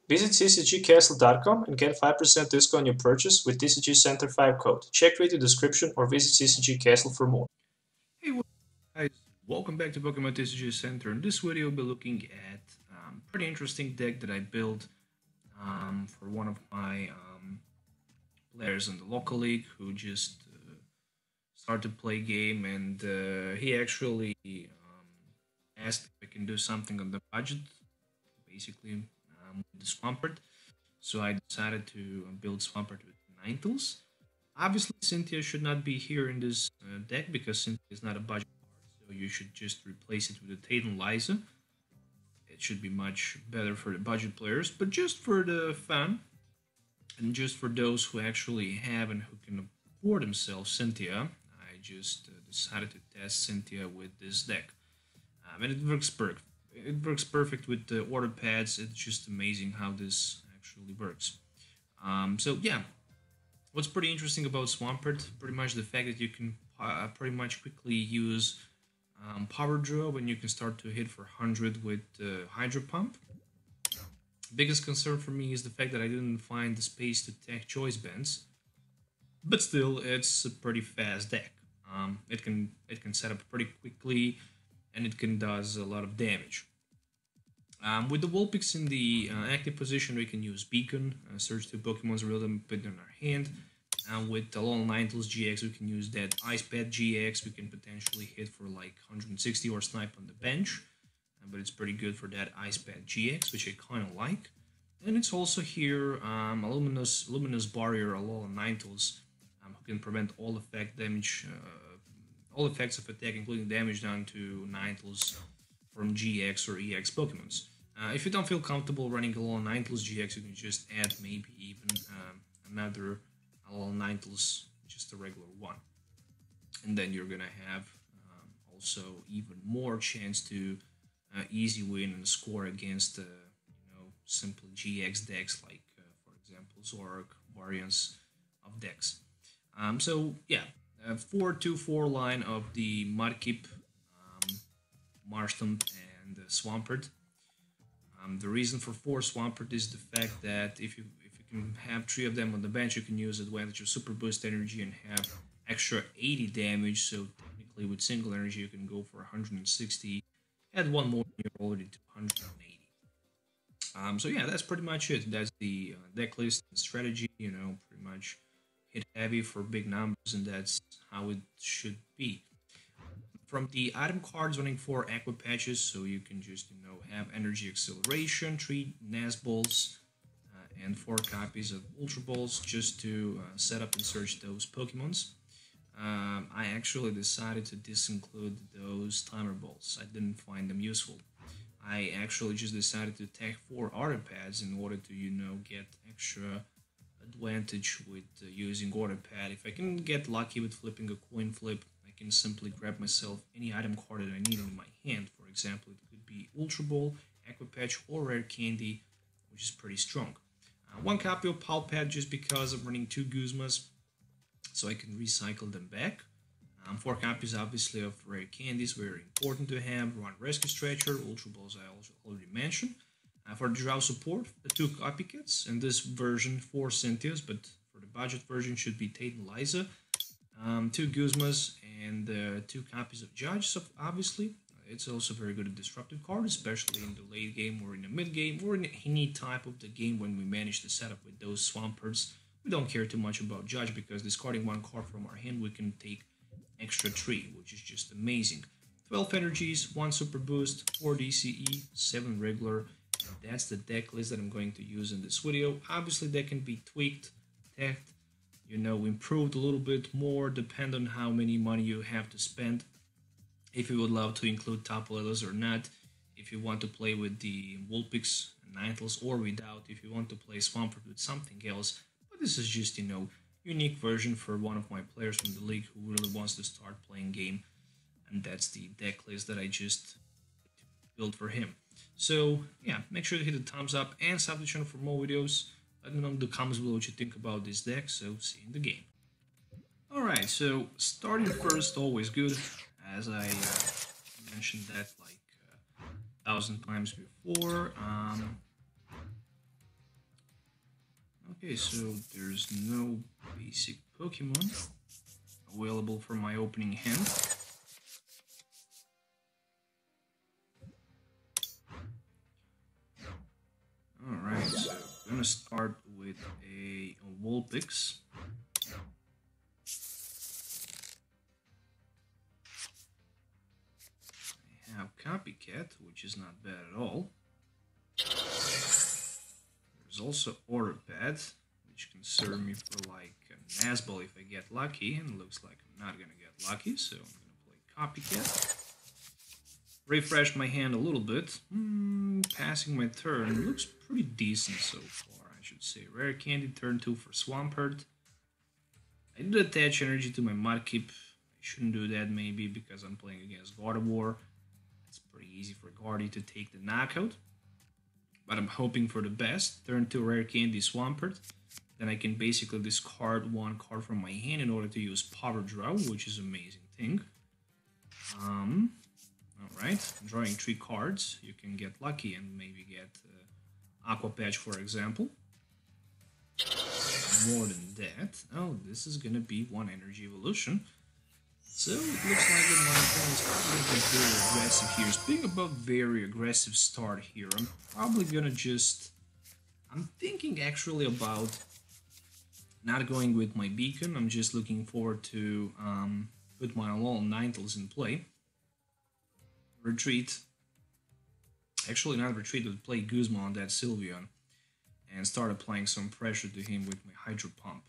Visit tcgcastle.com and get 5% discount on your purchase with TCG Center 5 code. Check video description or visit TCG Castle for more. Hey, what's up, guys? Welcome back to Pokemon TCG Center. In this video, we'll be looking at pretty interesting deck that I built for one of my players in the local league who just started to play game, and he actually asked if I can do something on the budget, basically with the Swampert. So I decided to build Swampert with Ninetales. Obviously, Cynthia should not be here in this deck because Cynthia is not a budget card, so you should just replace it with a Tate Liza. It should be much better for the budget players, but just for the fun and just for those who actually have and who can afford themselves Cynthia, I just decided to test Cynthia with this deck, and it works perfect. It works perfect with the order pads. It's just amazing how this actually works. So yeah, what's pretty interesting about Swampert, pretty much the fact that you can pretty much quickly use Power Draw when you can start to hit for 100 with Hydro Pump. Biggest concern for me is the fact that I didn't find the space to tech Choice Bands, but still, it's a pretty fast deck. It can set up pretty quickly, and it can does a lot of damage. With the Vulpix in the active position, we can use Beacon, search two Pokemon's real them, put in our hand. And with the Alolan Ninetales-GX, we can use that Ice Pad GX. We can potentially hit for like 160 or snipe on the bench, but it's pretty good for that Ice Pad GX, which I kind of like. And it's also here a Luminous Barrier Alolan Ninetales, who can prevent all effect damage, all effects of attack, including damage done to Ninetales from GX or EX Pokemons. If you don't feel comfortable running Alolan Ninetales-GX, you can just add maybe even another Alolan Ninetales, just a regular one, and then you're gonna have also even more chance to easy win and score against simple GX decks like for example Zork variants of decks. So yeah, 4-2-4 line of the Mudkip, Marshtomp, and Swampert. The reason for 4 Swampert is the fact that if you can have 3 of them on the bench, you can use advantage of Super Boost energy and have extra 80 damage. So technically, with single energy, you can go for 160. Add one more, and you're already to 180. So yeah, that's pretty much it. That's the deck list and strategy. Pretty much hit heavy for big numbers, and that's how it should be. From the item cards, running 4 Aqua Patches, so you can just have Energy Acceleration, 3 Balls, and 4 copies of Ultra Balls just to set up and search those Pokemons. I actually decided to disinclude those Timer Balls. I didn't find them useful. I actually just decided to tag 4 Order Pads in order to, get extra advantage with using Order Pad. If I can get lucky with flipping a coin flip, I can simply grab myself any item card that I need in my hand. For example, it could be Ultra Ball, Aqua Patch, or Rare Candy, which is pretty strong. 1 copy of Pal Pad just because I'm running 2 Guzmas, so I can recycle them back. 4 copies, obviously, of Rare Candies, very important to have. 1 Rescue Stretcher, Ultra Balls I also already mentioned. For the draw support, 2 copycats. In this version, 4 Cynthias, but for the budget version should be Tate and Liza. 2 Guzmas and 2 copies of Judge, so obviously. It's also very good at disruptive card, especially in the late game or in the mid game or in any type of the game when we manage to set up with those Swamperts. We don't care too much about Judge because discarding 1 card from our hand, we can take extra 3, which is just amazing. 12 energies, 1 super boost, 4 DCE, 7 regular, and that's the deck list that I'm going to use in this video. Obviously, that can be tweaked, teched, improved a little bit more, depend on how many money you have to spend. If you would love to include Tapu Lelos or not, if you want to play with the Vulpix Ninetales or without, if you want to play Swampert with something else. But this is just, unique version for one of my players from the league who really wants to start playing game. And that's the deck list that I just built for him. So, yeah, make sure to hit the thumbs up and sub the channel for more videos. Let me know in the comments below what you think about this deck, so see you in the game. Alright, so starting first, always good, as I mentioned that like 1,000 times before. Okay, so there's no basic Pokemon available for my opening hand. Alright, so I'm gonna start with a Vulpix. I have Copycat, which is not bad at all. There's also Order Pad, which can serve me for like a Nazball if I get lucky, and it looks like I'm not gonna get lucky, so I'm gonna play Copycat. Refresh my hand a little bit. Passing my turn looks pretty decent so far, I should say. Rare Candy, turn 2 for Swampert. I did attach energy to my Mudkip. I shouldn't do that maybe because I'm playing against Gardevoir. It's pretty easy for Guardy to take the knockout. But I'm hoping for the best. Turn 2 Rare Candy Swampert. Then I can basically discard one card from my hand in order to use Power Draw, which is an amazing thing. Alright, drawing 3 cards. You can get lucky and maybe get Aqua Patch, for example. More than that. Oh, this is gonna be one energy evolution. So it looks like that my opponent's probably gonna be very aggressive here. Speaking about very aggressive start here, I'm probably gonna just... I'm thinking actually about not going with my Beacon. I'm just looking forward to put my Alolan Ninetales in play. Retreat. Actually not retreat, but play Guzma on that Sylveon. And start applying some pressure to him with my Hydro Pump.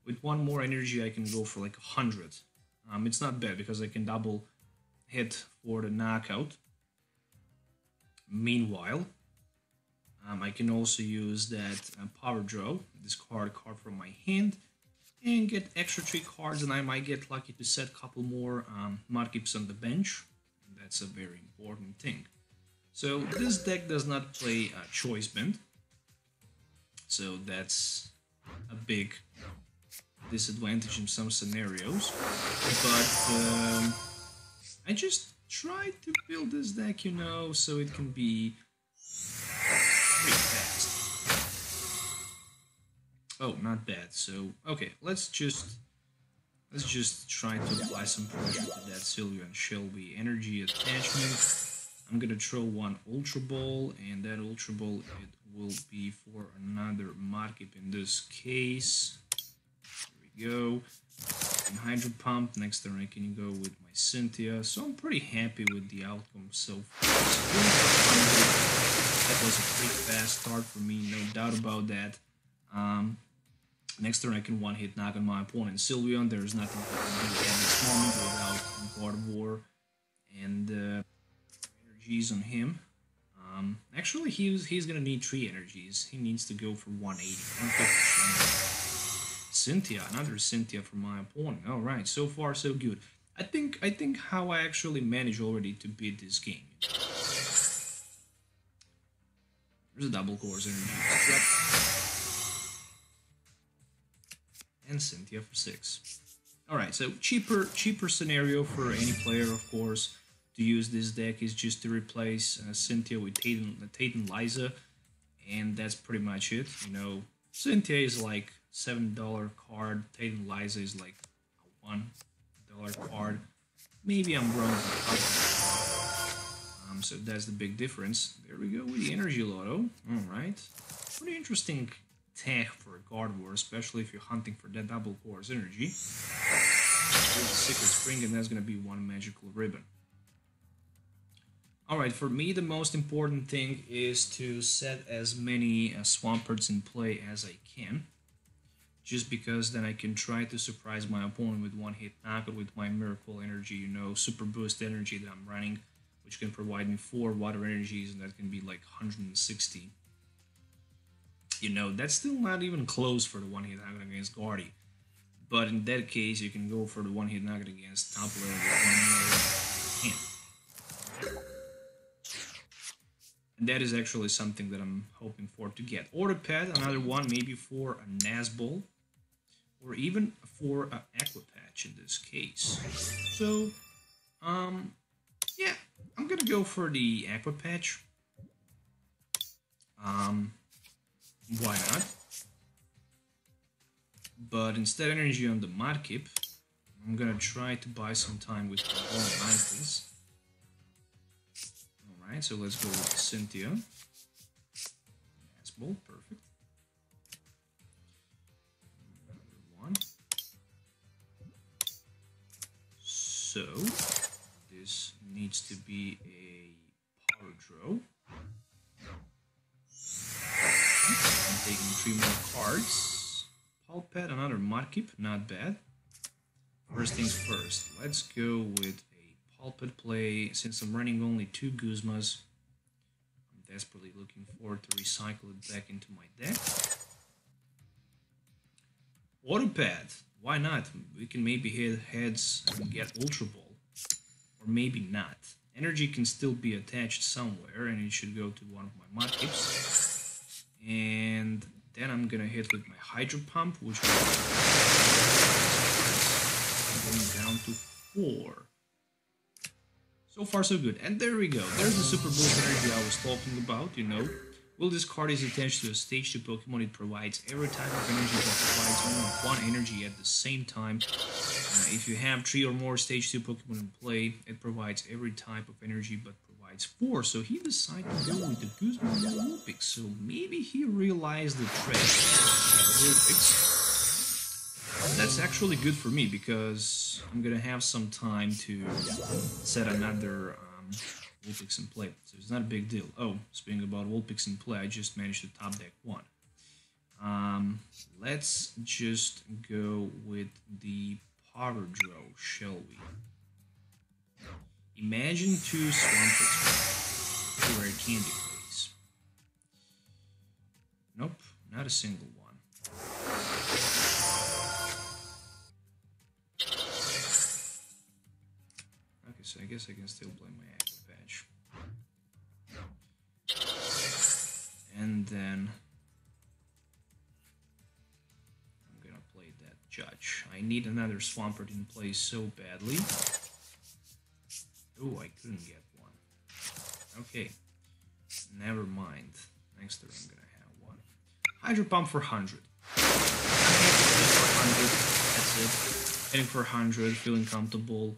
With one more energy I can go for like 100. It's not bad because I can double hit for the knockout. Meanwhile, I can also use that Power Draw, discard a card from my hand, and get extra 3 cards, and I might get lucky to set a couple more Mudkips on the bench. And that's a very important thing. So this deck does not play Choice Band, so that's a big disadvantage in some scenarios. But I just tried to build this deck, you know, so it can be pretty fast. Oh, not bad. So okay, let's just try to apply some pressure to that Sylveon Shelby energy attachment. I'm gonna throw one Ultra Ball, and that Ultra Ball it will be for another Mudkip in this case. There we go. And Hydro Pump. Next turn I can go with my Cynthia. So I'm pretty happy with the outcome so far. That was a pretty fast start for me, no doubt about that. Next turn I can one-hit knock on my opponent Sylveon. There's nothing I can do at this moment without Gardevoir and energies on him. Actually, he's gonna need 3 energies. He needs to go for 180. Cynthia, another Cynthia from my opponent. All right, so far so good. I think how I actually managed already to beat this game. There's a double course energy. And Cynthia for 6. All right, so cheaper scenario for any player, of course, to use this deck is just to replace Cynthia with Tate Liza, and that's pretty much it. You know, Cynthia is like $7 card, Tate Liza is like a $1 card. Maybe I'm wrong. So that's the big difference. There we go with the Energy Lotto. All right, pretty interesting tech for a Gardevoir, especially if you're hunting for that double course energy. There's a Secret Spring, and that's gonna be one magical ribbon. Alright, for me the most important thing is to set as many Swamperts in play as I can. Just because then I can try to surprise my opponent with one-hit knockout with my Miracle Energy, you know, Super Boost Energy that I'm running, which can provide me 4 Water Energies, and that can be like 160. You know, that's still not even close for the one-hit knockout against Guardy. But in that case, you can go for the one-hit knockout against top layer with 1 more hand. And that is actually something that I'm hoping for to get. Order Pad, another one, maybe for a Nazball, or even for an Aqua Patch in this case. So, yeah, I'm gonna go for the Aqua Patch. Why not? But instead energy on the Mudkip, I'm gonna try to buy some time with the Alolan Ninetales. Alright, so let's go with Cynthia. Ball, perfect. Another one. So this needs to be a power draw. I'm taking 3 more cards. Pal Pad, another Mudkip, not bad. First things first, let's go with a Pal Pad play. Since I'm running only 2 Guzmas, desperately looking forward to recycle it back into my deck. Order Pad, why not? We can maybe hit heads and get Ultra Ball, or maybe not. Energy can still be attached somewhere, and it should go to one of my Mudkips. And then I'm gonna hit with my Hydro Pump, which will going down to 4. So far so good, and there we go, there's the super boost energy I was talking about, you know. Will this card is attached to a stage 2 Pokemon, it provides every type of energy but provides only 1 energy at the same time. If you have 3 or more stage 2 Pokemon in play, it provides every type of energy but provides 4, so he decided to go with the Guzman Vulpix, so maybe he realized the trick of Vulpix. That's actually good for me because I'm gonna have some time to set another Vulpix in play, so it's not a big deal. Oh, speaking about Vulpix in play, I just managed to top deck 1. Let's just go with the power draw, shall we? Imagine 2 Swamperts, 2 Rare Candy plays. Nope, not a single one. So I guess I can still play my Aqua Patch. And then I'm gonna play that Judge. I need another Swampert in play so badly. Oh, I couldn't get one. Okay, never mind. Next turn I'm gonna have one. Hydro Pump for 100. That's it. Hitting for 100, feeling comfortable.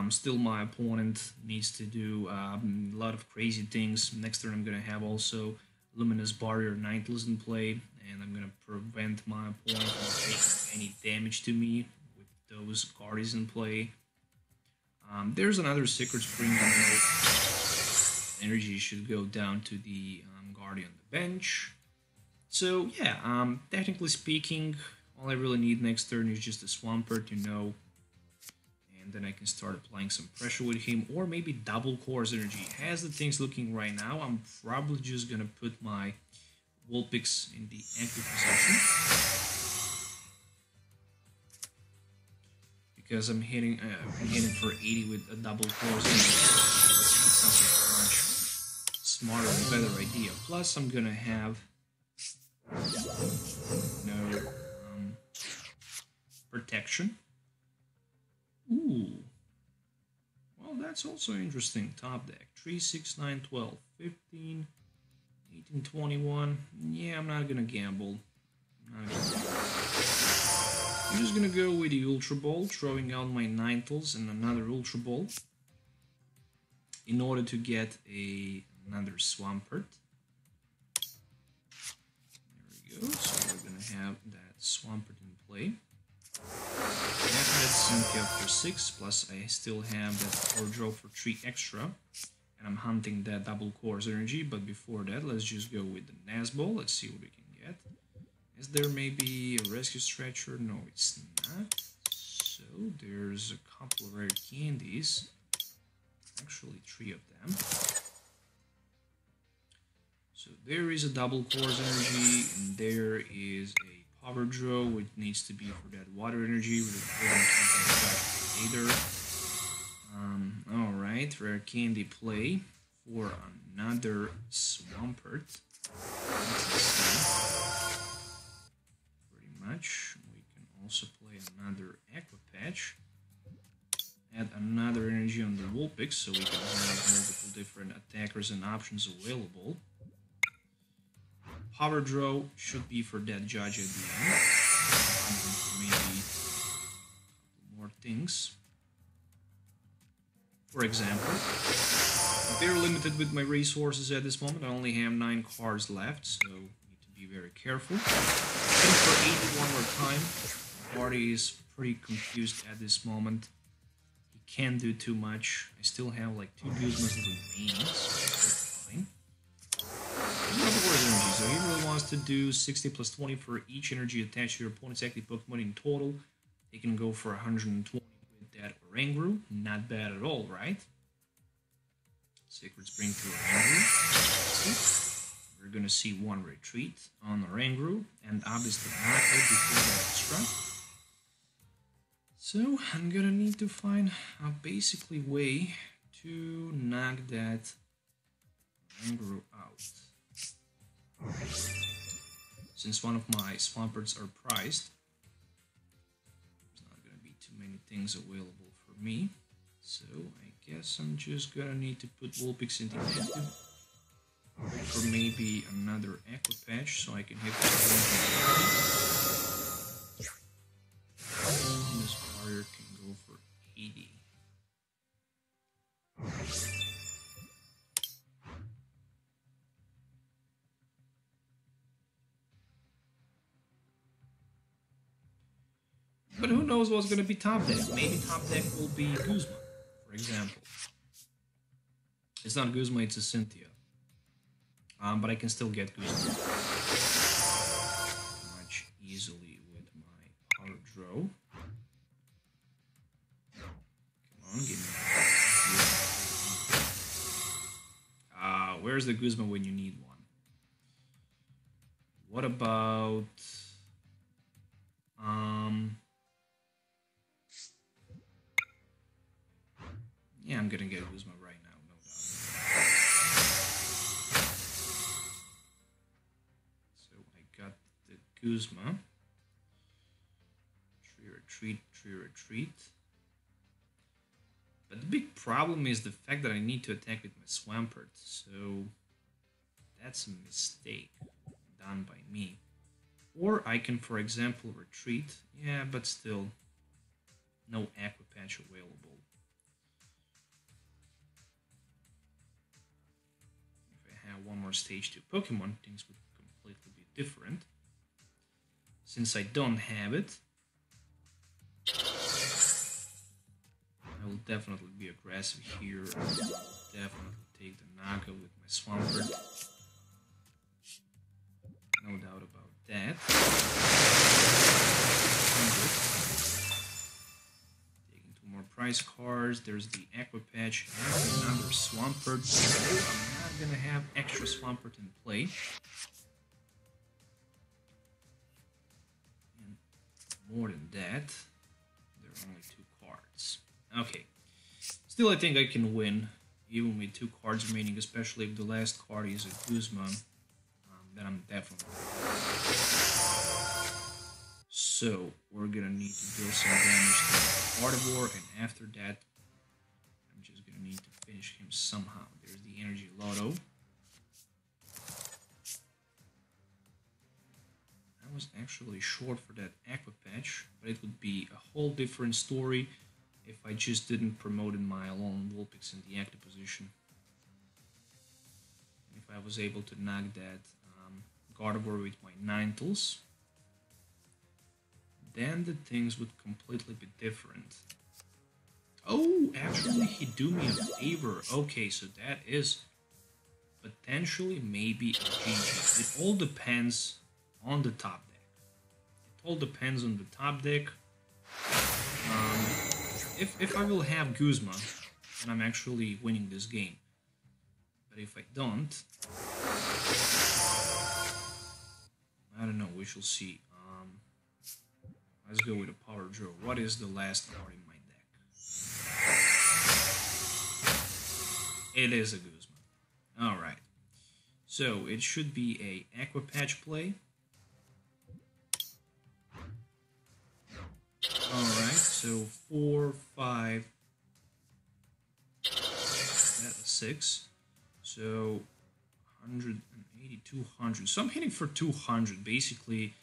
Still my opponent needs to do a lot of crazy things. Next turn I'm going to have also Luminous Barrier Ninetales in play, and I'm going to prevent my opponent from taking any damage to me with those cards in play. There's another Secret Spring. Energy should go down to the Guardian on the bench. So yeah, technically speaking, all I really need next turn is just a Swampert, you know. And then I can start applying some pressure with him, or maybe double Core's energy. As the thing's looking right now, I'm probably just gonna put my Vulpix in the active position. Because I'm hitting for 80 with a double Core's energy. Sounds like a much smarter and better idea. Plus, I'm gonna have protection. Ooh. Well, that's also interesting. Top deck. 3, 6, 9, 12, 15, 18, 21. Yeah, I'm not gonna gamble. I'm just gonna go with the Ultra Ball, throwing out my Ninetales and another Ultra Ball in order to get another Swampert. There we go. So we're gonna have that Swampert in play. That's Cynthia for 6, plus I still have that core draw for 3 extra, and I'm hunting that double Core's energy. But before that, let's just go with the Nazball. Let's see what we can get. Is there maybe a Rescue Stretcher? No, it's not. So there's a couple of Rare Candies, actually 3 of them. So there is a double Core's energy, and there is a power draw, which needs to be for that water energy. Alright, Rare Candy play for another Swampert. Pretty much. We can also play another Aqua Patch. Add another energy on the Vulpix, so we can have multiple different attackers and options available. Power draw should be for that Judge at the end. things. For example, I'm very limited with my resources at this moment. I only have 9 cards left, so need to be very careful. Heading for 80 one more time. The party is pretty confused at this moment. He can't do too much. I still have like 2 Guzmas remaining, so fine. Energy, so he really wants to do 60 plus 20 for each energy attached to your opponent's active Pokemon in total. He can go for 120 with that Oranguru. Not bad at all, right? Sacred Spring to Oranguru. We're gonna see 1 retreat on Oranguru, and obviously Nako before that extra. So I'm gonna need to find a basically way to knock that Oranguru out. Since one of my Swamperts are priced, there's not going to be too many things available for me. So I guess I'm just going to need to put Vulpix into active. For maybe another Aqua Patch so I can hit the this warrior can go for 80. But who knows what's going to be top deck? Maybe top deck will be Guzma, for example. It's not Guzma, it's a Cynthia. But I can still get Guzma much easily with my Power Draw. Come on, give me that. Where's the Guzma when you need one? What about... Yeah, I'm gonna get Guzma right now, no doubt. So I got the Guzma. Tree retreat. But the big problem is the fact that I need to attack with my Swampert. So that's a mistake done by me. Or I can, for example, retreat. Yeah, but still, no Aqua Patch available. One more stage 2 Pokemon, things would completely be different. Since I don't have it, I will definitely be aggressive here. I will definitely take the Naga with my Swampert. No doubt about that. Taking 2 more prize cards. There's the Aqua Patch and another Swampert. I'm not gonna have extra Swampert in play. And more than that, there are only 2 cards. Okay. Still, I think I can win, even with 2 cards remaining, especially if the last card is a Guzma. Then I'm definitely... So, we're gonna need to deal some damage to Gardevoir, and after that, I'm just gonna need to finish him somehow. There's the Energy Lotto. I was actually short for that Aqua Patch, but it would be a whole different story if I just didn't promote in my Alolan Vulpix in the active position. If I was able to knock that Gardevoir with my Ninetales, then the things would completely be different. Oh, actually, he do me a favor. Okay, so that is potentially maybe a GG. It all depends on the top deck. It all depends on the top deck. If I will have Guzma, then I'm actually winning this game. But if I don't, I don't know, we shall see. Let's go with a Power Draw. What is the last card in my deck? It is a Guzma. Alright. So, it should be a Aqua Patch play. Alright, so 4, 5, that's a 6. So 180, 200. So I'm hitting for 200. Basically,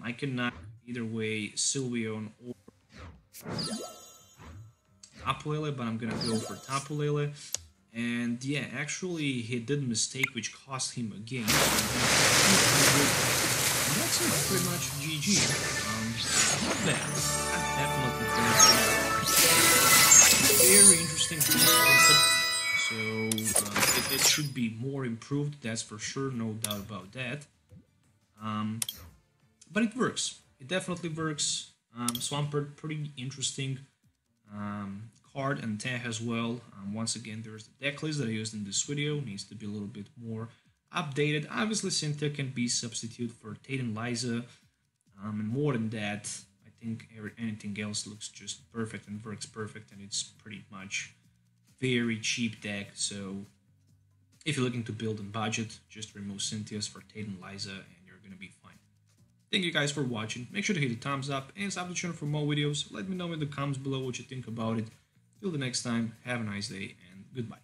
I can knock either way Sylveon or Tapu Lele, but I'm gonna go for Tapu Lele. And yeah, actually he did a mistake which cost him a game. And that's it, pretty much GG. Not bad. Definitely very interesting concept. So it should be more improved, that's for sure, no doubt about that. But it works. It definitely works. Swampert, pretty interesting card, and tag as well. Once again, there's the deck list that I used in this video. Needs to be a little bit more updated. Obviously, Cynthia can be substitute for Tate and Liza. And more than that, I think anything else looks just perfect and works perfect, and it's pretty much very cheap deck. So if you're looking to build on budget, just remove Cynthia's for Tate and Liza, and you're gonna be fine. Thank you guys for watching. Make sure to hit the thumbs up and sub the channel for more videos. Let me know in the comments below what you think about it. Till the next time, have a nice day and goodbye.